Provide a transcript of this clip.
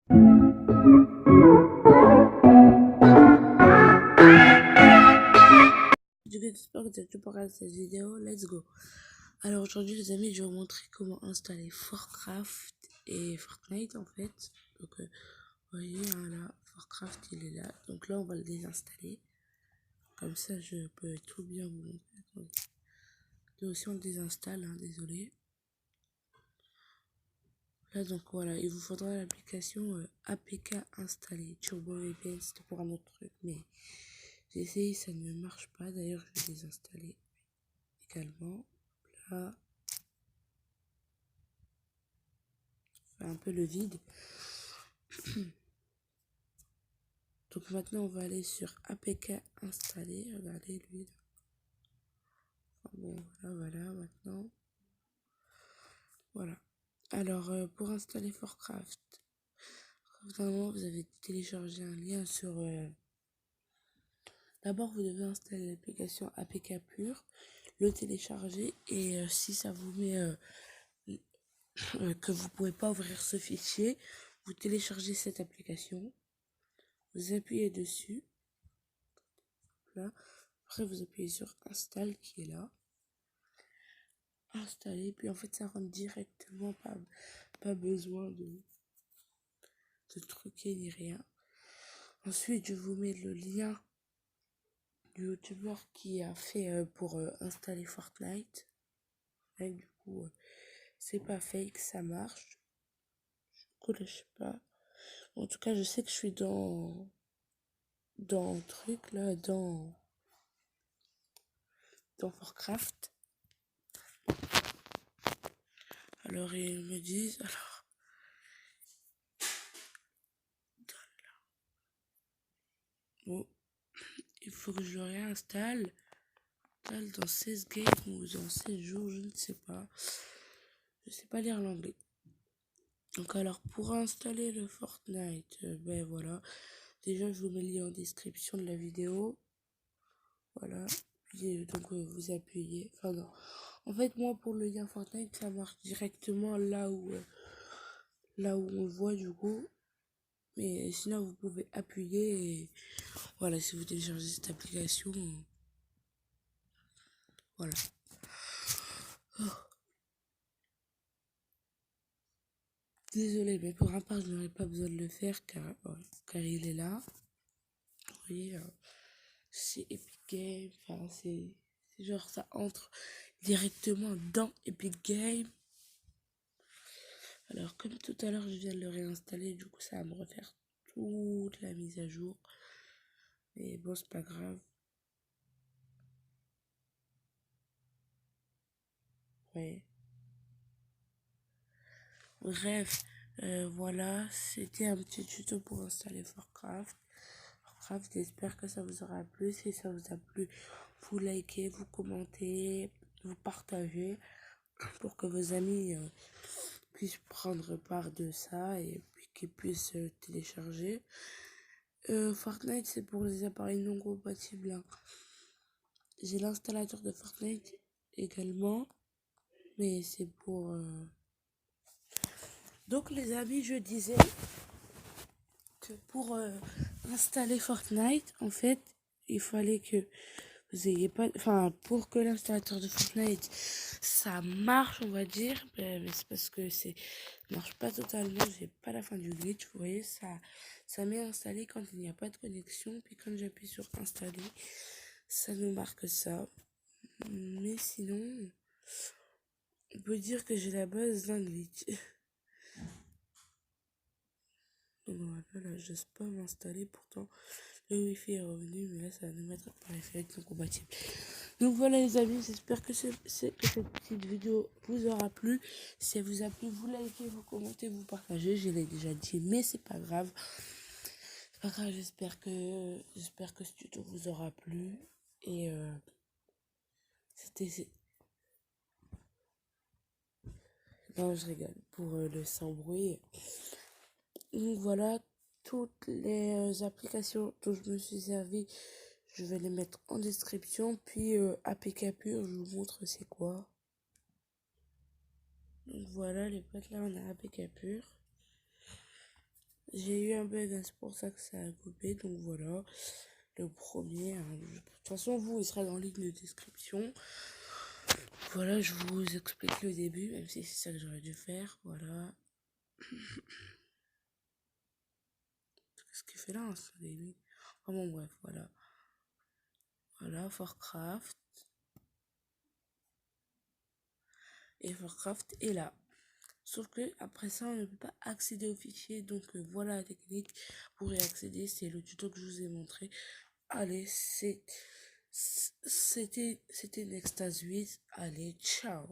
Du coup, j'espère que vous avez tout préparé cette vidéo. Let's go. Alors aujourd'hui, les amis, je vais vous montrer comment installer Forcraft et Fortnite en fait. Donc, vous voyez, hein, là, Forcraft il est là. Donc là, on va le désinstaller. Comme ça, je peux tout bien vous montrer. Attendez. Là aussi, on le désinstalle, hein, désolé. Là, donc voilà, il vous faudra l'application APK installée. Turbo VPN, c'était pour un autre truc, mais j'ai essayé, ça ne marche pas. D'ailleurs, je vais désinstaller également. Là, fait un peu le vide. Donc maintenant, on va aller sur APK installer. Regardez lui. Enfin, bon, voilà, maintenant. Voilà. Alors, pour installer Forcraft, vraiment, vous avez téléchargé un lien sur... D'abord, vous devez installer l'application APK Pure, le télécharger et si ça vous met que vous pouvez pas ouvrir ce fichier, vous téléchargez cette application, vous appuyez dessus, là. Après, vous appuyez sur Install qui est là. Installer, puis en fait, ça rentre directement, pas besoin de truquer ni rien. Ensuite, je vous mets le lien du youtubeur qui a fait pour installer Fortnite. Et du coup, c'est pas fake, ça marche. Je sais pas. En tout cas, je sais que je suis dans le truc là, dans Forcraft. Alors ils me disent, alors, bon, il faut que je le réinstalle. Dans 16 games ou dans 16 jours, je ne sais pas. Je sais pas lire l'anglais. Donc alors pour installer le Fortnite, ben voilà. Déjà je vous mets le lien en description de la vidéo. Voilà. Puis donc vous appuyez. Enfin non. En fait moi pour le lien Fortnite ça marche directement là où on le voit du coup. Mais sinon vous pouvez appuyer et voilà si vous téléchargez cette application. Voilà. Désolé, mais pour un part, je n'aurais pas besoin de le faire car il est là. Vous voyez, c'est Epic Games. Enfin, c'est genre ça entre directement dans Epic Games. Alors, comme tout à l'heure, je viens de le réinstaller, du coup, ça va me refaire toute la mise à jour. Mais bon, c'est pas grave. Ouais. Bref, voilà, c'était un petit tuto pour installer Forcraft. J'espère que ça vous aura plu. Si ça vous a plu, vous likez, vous commentez, vous partagez pour que vos amis puissent prendre part de ça et puis qu'ils puissent télécharger. Fortnite, c'est pour les appareils non compatibles, hein. J'ai l'installateur de Fortnite également, mais c'est pour... Donc les amis, je disais que pour installer Fortnite, en fait, il fallait que vous ayez pas, enfin, pour que l'installateur de Fortnite ça marche, on va dire, mais c'est parce que ça marche pas totalement, j'ai pas la fin du glitch, vous voyez, ça m'est installé quand il n'y a pas de connexion, puis quand j'appuie sur installer, ça nous marque ça. Mais sinon, on peut dire que j'ai la base d'un glitch. Donc voilà, là, j'ose pas m'installer, pourtant le wifi est revenu, mais là ça va nous mettre par effet non compatible. Donc voilà les amis, j'espère que cette petite vidéo vous aura plu. Si elle vous a plu, vous likez, vous commentez, vous partagez. Je l'ai déjà dit, mais c'est pas grave. C'est pas grave, j'espère que ce tuto vous aura plu. Et c'était... Non, je rigole. Pour le sans bruit. Donc voilà, toutes les applications dont je me suis servi, je vais les mettre en description. Puis APK Pure, je vous montre c'est quoi. Donc voilà les potes, là on a APK Pure. j'ai eu un bug, hein, c'est pour ça que ça a coupé. Donc voilà, le premier. Hein, de toute façon, vous, il sera dans la ligne de description. Voilà, je vous explique le début, même si c'est ça que j'aurais dû faire. Voilà. Qu'est-ce qu'il fait là, hein, ce début? Oh bon, bref, voilà. Voilà, Warcraft. Et Warcraft est là. Sauf que après ça, on ne peut pas accéder aux fichiers. Donc voilà la technique pour y accéder. C'est le tuto que je vous ai montré. Allez, c'était Nextase 8. Allez, ciao.